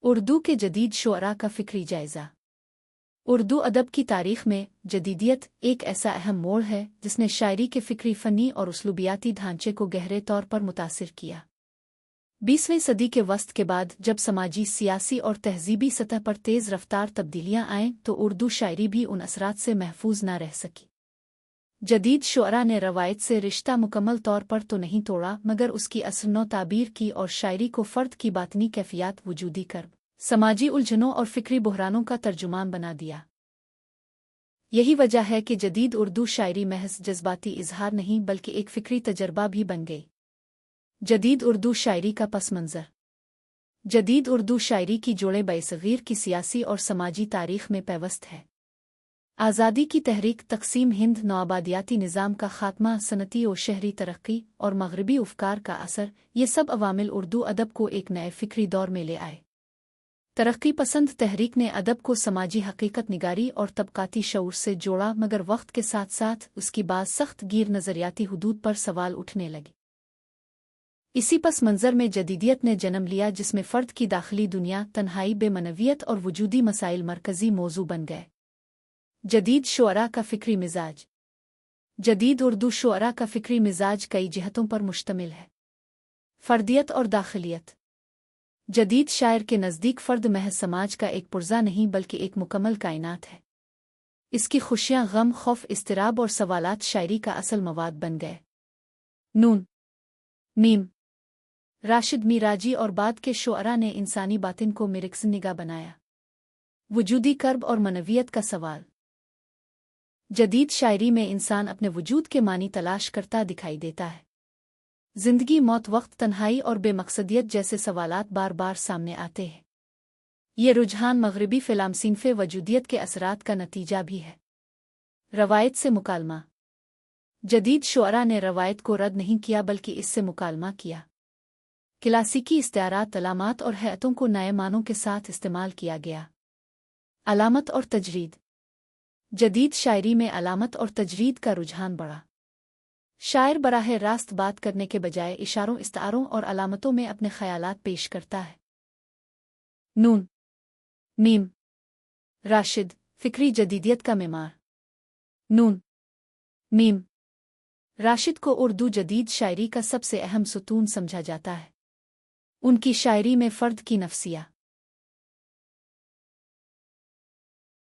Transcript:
اردو کے جدید شعراء کا فکری جائزہ۔ اردو ادب کی تاریخ میں جدیدیت ایک ایسا اہم موڑ ہے جس نے شاعری کے فکری فنی اور اسلوبیاتی ڈھانچے کو گہرے طور پر متاثر کیا۔ 20ویں صدی کے وسط کے بعد جب سماجی، سیاسی اور تہذیبی سطح پر تیز رفتار تبدیلیاں آئیں تو اردو شاعری بھی ان اثرات سے محفوظ نہ رہ سکی۔ جدید شعراء نے روایت سے رشتہ مکمل طور پر تو نہیں توڑا، مگر اس کی اثر نو تعبیر کی اور شاعری کو فرد کی باطنی کیفیات، وجودی کرب، سماجی الجھنوں اور فکری بحرانوں کا ترجمان بنا دیا۔ یہی وجہ ہے کہ جدید اردو شاعری محض جذباتی اظہار نہیں بلکہ ایک فکری تجربہ بھی بن گئی۔ جدید اردو شاعری کا پس منظر۔ جدید اردو شاعری کی جوڑیں برصغیر کی سیاسی اور سماجی تاریخ میں پیوست ہے۔ آزادی کی تحریک، تقسیم ہند، نوآبادیاتی نظام کا خاتمہ، صنعتی و شہری ترقی اور مغربی افکار کا اثر، یہ سب عوامل اردو ادب کو ایک نئے فکری دور میں لے آئے۔ ترقی پسند تحریک نے ادب کو سماجی حقیقت نگاری اور طبقاتی شعور سے جوڑا، مگر وقت کے ساتھ ساتھ اس کی بعض سخت گیر نظریاتی حدود پر سوال اٹھنے لگے۔ اسی پس منظر میں جدیدیت نے جنم لیا، جس میں فرد کی داخلی دنیا، تنہائی، بے معنویت اور وجودی مسائل مرکزی موضوع بن گئے۔ جدید شعراء کا فکری مزاج۔ جدید اردو شعراء کا فکری مزاج کئی جہتوں پر مشتمل ہے۔ فردیت اور داخلیت۔ جدید شاعر کے نزدیک فرد محض سماج کا ایک پرزہ نہیں بلکہ ایک مکمل کائنات ہے۔ اس کی خوشیاں، غم، خوف، اضطراب اور سوالات شاعری کا اصل مواد بن گئے۔ نون میم راشد میراجی اور بعد کے شعراء نے انسانی باطن کو مرکز نگاہ بنایا۔ وجودی کرب اور معنویت کا سوال۔ جدید شاعری میں انسان اپنے وجود کے معنی تلاش کرتا دکھائی دیتا ہے۔ زندگی، موت، وقت، تنہائی اور بے مقصدیت جیسے سوالات بار بار سامنے آتے ہیں۔ یہ رجحان مغربی فلسفے وجودیت کے اثرات کا نتیجہ بھی ہے۔ روایت سے مکالمہ۔ جدید شعراء نے روایت کو رد نہیں کیا بلکہ اس سے مکالمہ کیا۔ کلاسیکی استعارات، علامات اور ہیئتوں کو نئے معنوں کے ساتھ استعمال کیا گیا۔ علامت اور تجرید۔ جدید شاعری میں علامت اور تجرید کا رجحان بڑھا۔ شاعر براہ راست بات کرنے کے بجائے اشاروں، استعاروں اور علامتوں میں اپنے خیالات پیش کرتا ہے۔ نون میم راشد، فکری جدیدیت کا معمار۔ نون میم راشد کو اردو جدید شاعری کا سب سے اہم ستون سمجھا جاتا ہے۔ ان کی شاعری میں فرد کی نفسیہ،